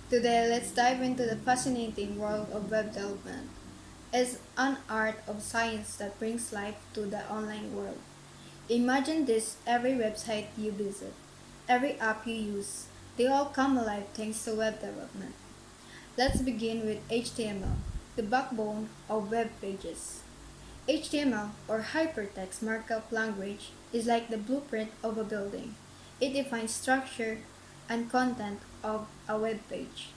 Today, let's dive into the fascinating world of web development. It's an art of science that brings life to the online world. Imagine this: every website you visit, every app you use, they all come alive thanks to web development. Let's begin with HTML, the backbone of web pages. HTML, or Hypertext Markup Language, is like the blueprint of a building. It defines structure and content of a web page.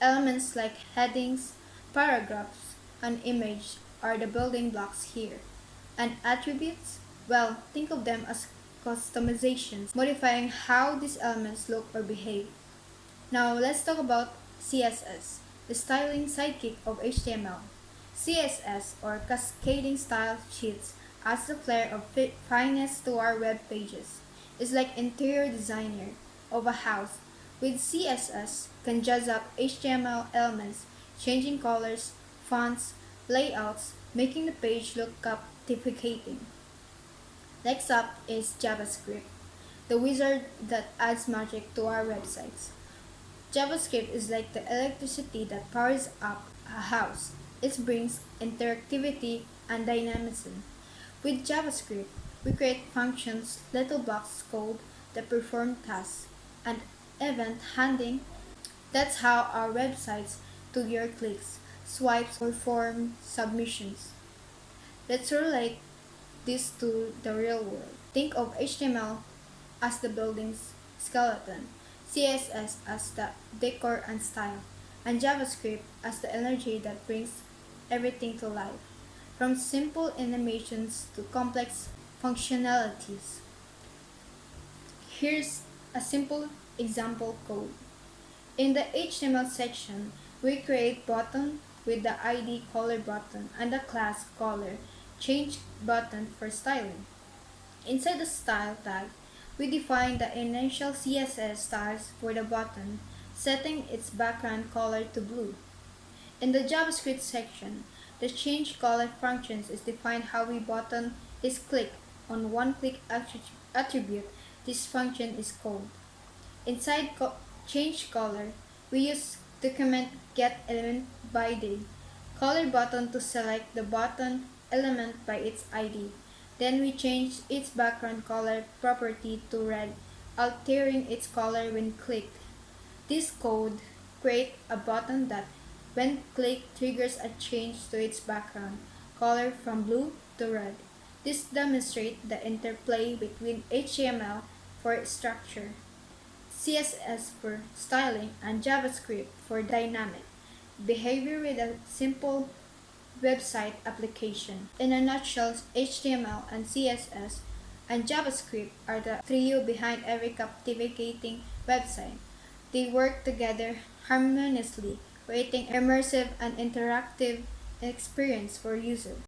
Elements like headings, paragraphs, and image are the building blocks here. And attributes? Well, think of them as customizations, modifying how these elements look or behave. Now let's talk about CSS, the styling sidekick of HTML. CSS, or Cascading Style Sheets, adds the flair of fineness to our web pages. It's like interior designer of a house. With CSS, can jazz up HTML elements, changing colors, fonts, layouts, making the page look captivating. Next up is JavaScript, the wizard that adds magic to our websites. JavaScript is like the electricity that powers up a house. It brings interactivity and dynamism. With JavaScript, we create functions, little blocks code that perform tasks, and event handling. That's how our websites do your clicks, swipes, or form submissions. Let's relate this to the real world. Think of HTML as the building's skeleton, CSS as the decor and style, and JavaScript as the energy that brings everything to life, from simple animations to complex functionalities. Here's a simple example code. In the HTML section, we create button with the ID color button and the class color change button for styling. Inside the style tag, we define the initial CSS styles for the button, setting its background color to blue. In the JavaScript section, the change color functions is defined how a button is clicked on one click attribute. This function is called. Inside change color, we use document get element by day color button to select the button element by its ID. Then we change its background color property to red, altering its color when clicked. This code creates a button that, when clicked, triggers a change to its background color from blue to red. This demonstrates the interplay between HTML for structure, CSS for styling, and JavaScript for dynamic behavior with a simple website application. In a nutshell, HTML and CSS and JavaScript are the trio behind every captivating website. They work together harmoniously, creating immersive and interactive experience for users.